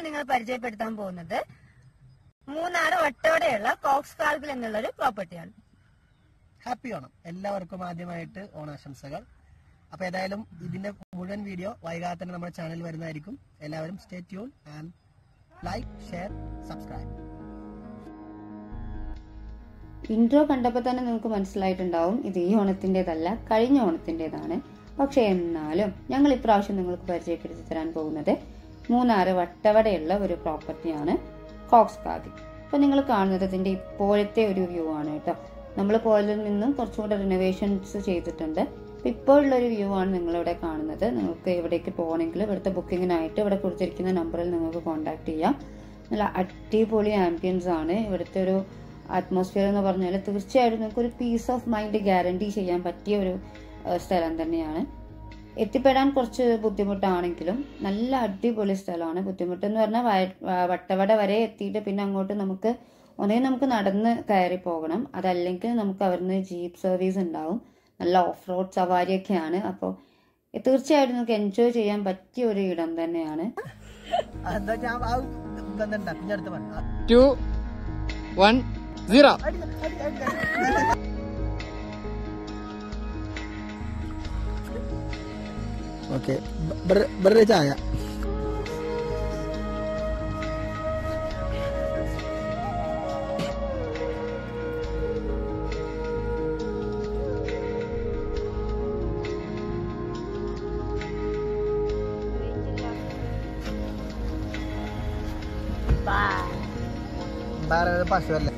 നിങ്ങൾ പരിചയപ്പെടുത്താൻ പോകുന്നത് മൂന്നാർ വട്ടവടയുള്ള കോക്സ് കാർഗിൽ എന്നുള്ളൊരു പ്രോപ്പർട്ടിയാണ്. ഹാപ്പി ഓണം എല്ലാവർക്കും ആദ്യമായിട്ട് ഓണാശംസകൾ. അപ്പൊ ഏതായാലും ഇതിന്റെ മുഴുവൻ വീഡിയോ വൈകാതെ തന്നെ നമ്മുടെ ചാനലിൽ വരുന്നതായിരിക്കും. എല്ലാവരും stay tune and like, share, subscribe. Intro കണ്ടപ്പോൾ തന്നെ നിങ്ങൾക്ക് മനസ്സിലായിട്ടുണ്ടാവും ഇത് ഈ ഓണത്തിൻ്റെതല്ല, കഴിഞ്ഞ ഓണത്തിൻ്റെതാണ്. പക്ഷെ എന്നാലും ഞങ്ങൾ ഇപ്രാവശ്യം നിങ്ങൾക്ക് പരിചയപ്പെടുത്തി തരാൻ പോകുന്നത് മൂന്നാർ വട്ടവടയുള്ള ഒരു പ്രോപ്പർട്ടിയാണ് കോക്സ് കാർഗിൽ. അപ്പോൾ നിങ്ങൾ കാണുന്നത് ഇതിന്റെ ഇപ്പോഴത്തെ ഒരു വ്യൂ ആണ് കേട്ടോ. നമ്മൾ പോയതിൽ നിന്നും കുറച്ചുകൂടെ റിനോവേഷൻസ് ചെയ്തിട്ടുണ്ട്. ഇപ്പോഴുള്ള ഒരു വ്യൂ ആണ് നിങ്ങളിവിടെ കാണുന്നത്. നിങ്ങൾക്ക് എവിടേക്ക് പോകണമെങ്കിൽ ഇവിടുത്തെ ബുക്കിങ്ങിനായിട്ട് ഇവിടെ കൊടുത്തിരിക്കുന്ന നമ്പറിൽ നിങ്ങൾക്ക് കോൺടാക്ട് ചെയ്യാം. നല്ല അടിപൊളി ആംബിയൻസ് ആണ്. ഇവിടുത്തെ ഒരു അറ്റ്മോസ്ഫിയർ എന്ന് പറഞ്ഞാൽ തീർച്ചയായിട്ടും നിങ്ങൾക്ക് ഒരു പീസ് ഓഫ് മൈൻഡ് ഗ്യാരണ്ടി ചെയ്യാൻ പറ്റിയ ഒരു സ്ഥലം തന്നെയാണ്. എത്തിപ്പെടാൻ കുറച്ച് ബുദ്ധിമുട്ടാണെങ്കിലും നല്ല അടിപൊളി സ്ഥലമാണ്. ബുദ്ധിമുട്ടെന്ന് പറഞ്ഞാൽ വട്ടവട വരെ എത്തിയിട്ട് പിന്നെ അങ്ങോട്ട് ഒന്നെങ്കിൽ നമുക്ക് നടന്ന് കയറി പോകണം, അതല്ലെങ്കിൽ നമുക്ക് അവിടുന്ന് ജീപ്പ് സർവീസ് ഉണ്ടാവും. നല്ല ഓഫ് റോഡ് സവാരിയൊക്കെയാണ്. അപ്പോൾ തീർച്ചയായിട്ടും നമുക്ക് എൻജോയ് ചെയ്യാൻ പറ്റിയ ഒരു ഇടം തന്നെയാണ്. 2, 1, 0. ഓക്കെ, ബ്രദർ ചായ. പശുവല്ലേ.